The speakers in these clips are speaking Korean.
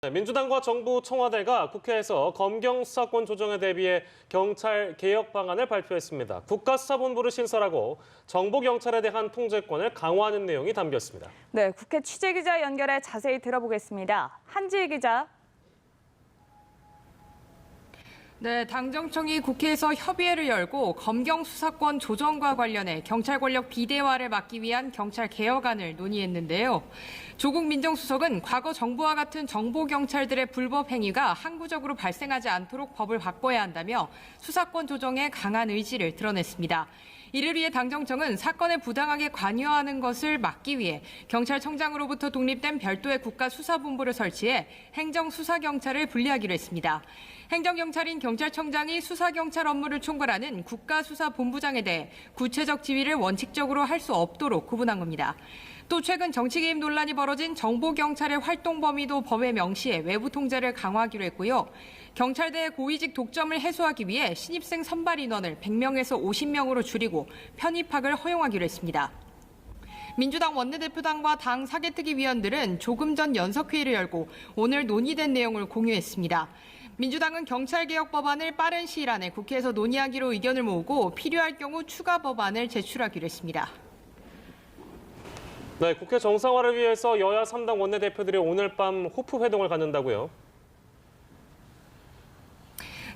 민주당과 정부 청와대가 국회에서 검경 수사권 조정에 대비해 경찰 개혁 방안을 발표했습니다. 국가수사본부를 신설하고 정보경찰에 대한 통제권을 강화하는 내용이 담겼습니다. 네, 국회 취재기자 연결해 자세히 들어보겠습니다. 한지희 기자. 네, 당정청이 국회에서 협의회를 열고 검경 수사권 조정과 관련해 경찰 권력 비대화를 막기 위한 경찰 개혁안을 논의했는데요. 조국 민정수석은 과거 정부와 같은 정보경찰들의 불법 행위가 항구적으로 발생하지 않도록 법을 바꿔야 한다며 수사권 조정에 강한 의지를 드러냈습니다. 이를 위해 당정청은 사건에 부당하게 관여하는 것을 막기 위해 경찰청장으로부터 독립된 별도의 국가수사본부를 설치해 행정수사경찰을 분리하기로 했습니다. 행정경찰인 경찰청장이 수사경찰 업무를 총괄하는 국가수사본부장에 대해 구체적 지휘를 원칙적으로 할 수 없도록 구분한 겁니다. 또 최근 정치 개입 논란이 벌어진 정보경찰의 활동 범위도 법에 명시해 외부 통제를 강화하기로 했고요. 경찰대의 고위직 독점을 해소하기 위해 신입생 선발 인원을 100명에서 50명으로 줄이고 편입학을 허용하기로 했습니다. 민주당 원내대표단과 당 사개특위 위원들은 조금 전 연석회의를 열고 오늘 논의된 내용을 공유했습니다. 민주당은 경찰개혁 법안을 빠른 시일 안에 국회에서 논의하기로 의견을 모으고 필요할 경우 추가 법안을 제출하기로 했습니다. 네, 국회 정상화를 위해서 여야 3당 원내대표들이 오늘 밤 호프 회동을 갖는다고요?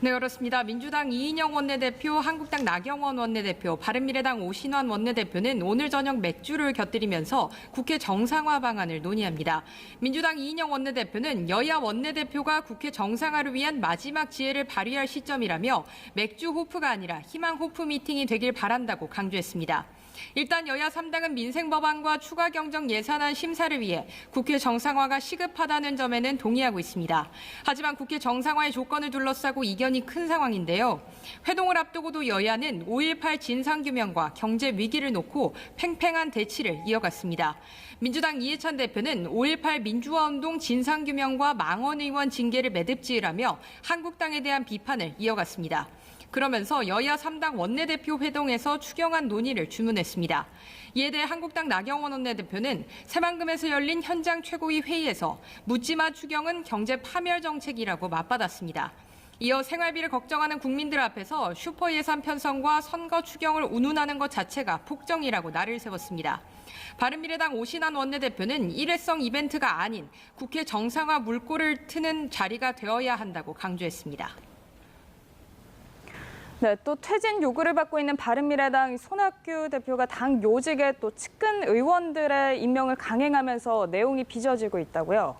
네, 그렇습니다. 민주당 이인영 원내대표, 한국당 나경원 원내대표, 바른미래당 오신환 원내대표는 오늘 저녁 맥주를 곁들이면서 국회 정상화 방안을 논의합니다. 민주당 이인영 원내대표는 여야 원내대표가 국회 정상화를 위한 마지막 지혜를 발휘할 시점이라며 맥주 호프가 아니라 희망 호프 미팅이 되길 바란다고 강조했습니다. 일단 여야 3당은 민생 법안과 추가 경정 예산안 심사를 위해 국회 정상화가 시급하다는 점에는 동의하고 있습니다. 하지만 국회 정상화의 조건을 둘러싸고 이견이 큰 상황인데요. 회동을 앞두고도 여야는 5.18 진상규명과 경제 위기를 놓고 팽팽한 대치를 이어갔습니다. 민주당 이해찬 대표는 5.18 민주화운동 진상규명과 망원 의원 징계를 매듭지으라며 한국당에 대한 비판을 이어갔습니다. 그러면서 여야 3당 원내대표 회동에서 추경안 논의를 주문했습니다. 이에 대해 한국당 나경원 원내대표는 새만금에서 열린 현장 최고위 회의에서 묻지마 추경은 경제 파멸 정책이라고 맞받았습니다. 이어 생활비를 걱정하는 국민들 앞에서 슈퍼 예산 편성과 선거 추경을 운운하는 것 자체가 폭정이라고 날을 세웠습니다. 바른미래당 오신환 원내대표는 일회성 이벤트가 아닌 국회 정상화 물꼬를 트는 자리가 되어야 한다고 강조했습니다. 네, 또 퇴진 요구를 받고 있는 바른미래당 손학규 대표가 당 요직에 또 측근 의원들의 임명을 강행하면서 내용이 빚어지고 있다고요.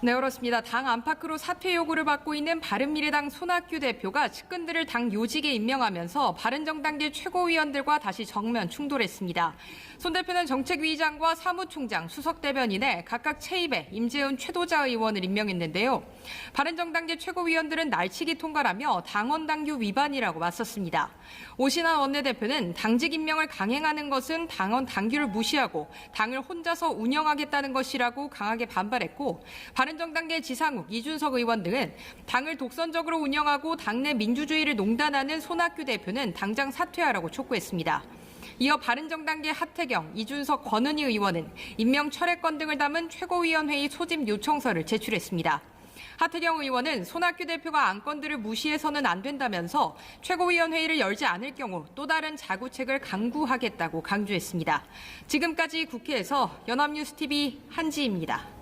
네, 그렇습니다. 당 안팎으로 사퇴 요구를 받고 있는 바른미래당 손학규 대표가 측근들을 당 요직에 임명하면서 바른정당계 최고위원들과 다시 정면 충돌했습니다. 손 대표는 정책위의장과 사무총장, 수석대변인에 각각 최입에 임재훈 최도자 의원을 임명했는데요. 바른정당계 최고위원들은 날치기 통과라며 당원 당규 위반이라고 맞섰습니다. 오신환 원내대표는 당직 임명을 강행하는 것은 당원 당규를 무시하고 당을 혼자서 운영하겠다는 것이라고 강하게 반발했고, 바른정당계 지상욱, 이준석 의원 등은 당을 독선적으로 운영하고 당내 민주주의를 농단하는 손학규 대표는 당장 사퇴하라고 촉구했습니다. 이어 바른정당계 하태경, 이준석, 권은희 의원은 임명 철회권 등을 담은 최고위원회의 소집 요청서를 제출했습니다. 하태경 의원은 손학규 대표가 안건들을 무시해서는 안 된다면서 최고위원회의를 열지 않을 경우 또 다른 자구책을 강구하겠다고 강조했습니다. 지금까지 국회에서 연합뉴스TV 한지희입니다.